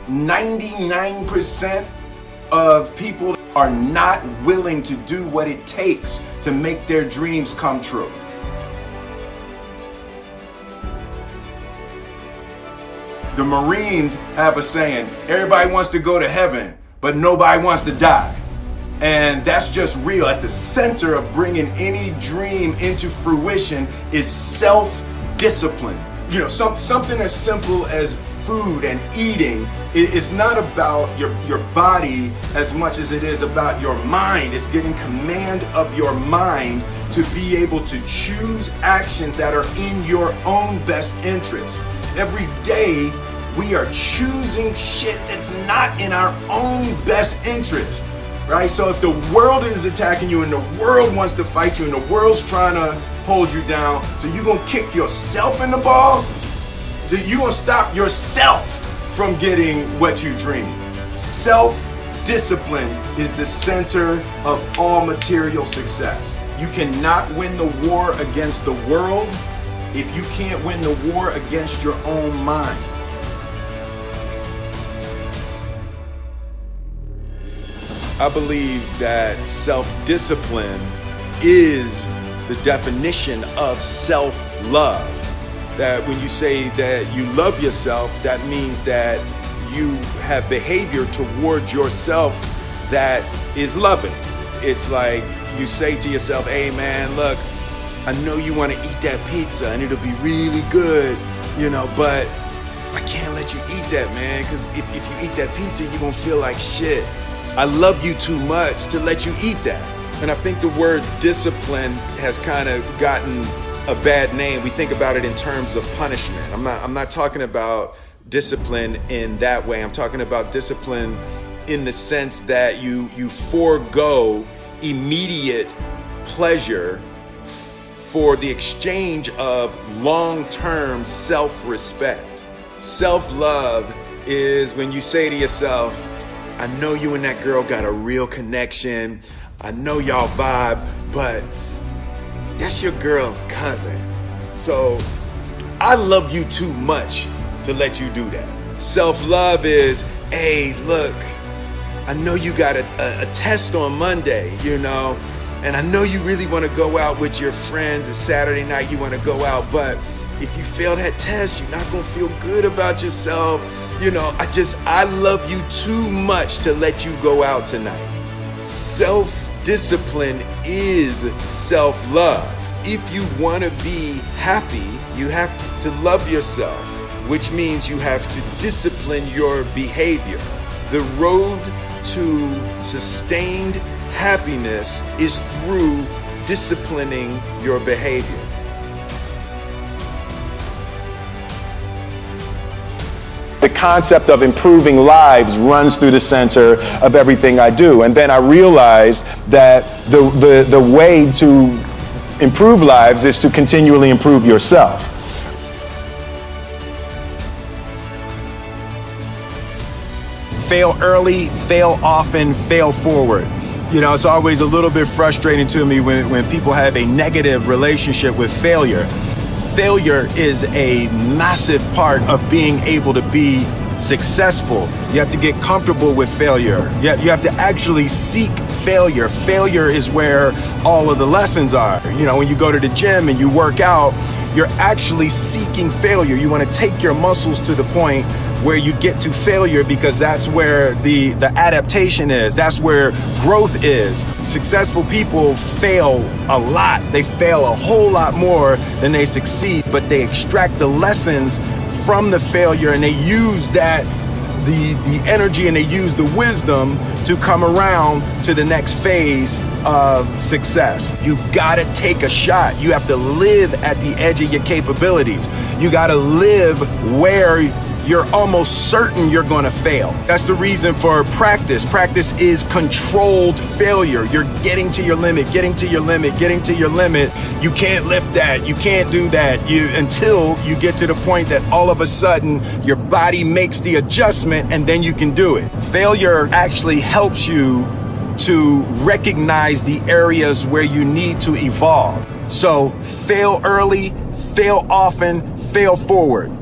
99% of people are not willing to do what it takes to make their dreams come true. The Marines have a saying, everybody wants to go to heaven, but nobody wants to die. And that's just real. At the center of bringing any dream into fruition is self-discipline. You know, something as simple as food and eating. It's not about your body as much as it is about your mind. It's getting command of your mind to be able to choose actions that are in your own best interest. Every day, we are choosing shit that's not in our own best interest, right? So if the world is attacking you and the world wants to fight you and the world's trying to hold you down, so you're gonna kick yourself in the balls? So you're gonna stop yourself from getting what you dream. Self-discipline is the center of all material success. You cannot win the war against the world if you can't win the war against your own mind. I believe that self-discipline is the definition of self-love. That when you say that you love yourself, that means that you have behavior towards yourself that is loving. It's like you say to yourself, hey man, look, I know you want to eat that pizza and it'll be really good, you know, but I can't let you eat that, man, because if you eat that pizza, you're gonna feel like shit. I love you too much to let you eat that. And I think the word discipline has kind of gotten a bad name. We think about it in terms of punishment. I'm not talking about discipline in that way. I'm talking about discipline in the sense that you forego immediate pleasure for the exchange of long-term self-respect. Self-love is when you say to yourself, I know you and that girl got a real connection. I know y'all vibe, but that's your girl's cousin. So I love you too much to let you do that. Self-love is, hey, look, I know you got a test on Monday, you know, and I know you really want to go out with your friends. It's Saturday night, you want to go out, but if you fail that test, you're not going to feel good about yourself. You know, I love you too much to let you go out tonight. Self-discipline is self-love. If you want to be happy, you have to love yourself, which means you have to discipline your behavior. The road to sustained happiness is through disciplining your behavior. The concept of improving lives runs through the center of everything I do. And then I realized that the way to improve lives is to continually improve yourself. Fail early, fail often, fail forward. You know, it's always a little bit frustrating to me when people have a negative relationship with failure. Failure is a massive part of being able to be successful. You have to get comfortable with failure. You have to actually seek failure. Failure is where all of the lessons are. You know, when you go to the gym and you work out, you're actually seeking failure. You want to take your muscles to the point where you get to failure, because that's where the adaptation is. That's where growth is. Successful people fail a lot. They fail a whole lot more than they succeed, but they extract the lessons from the failure and they use that, the energy, and they use the wisdom to come around to the next phase of success. You gotta take a shot. You have to live at the edge of your capabilities. You gotta live where you're almost certain you're gonna fail. That's the reason for practice. Practice is controlled failure. You're getting to your limit, getting to your limit, getting to your limit. You can't lift that, you can't do that, until you get to the point that all of a sudden your body makes the adjustment and then you can do it. Failure actually helps you to recognize the areas where you need to evolve. So fail early, fail often, fail forward.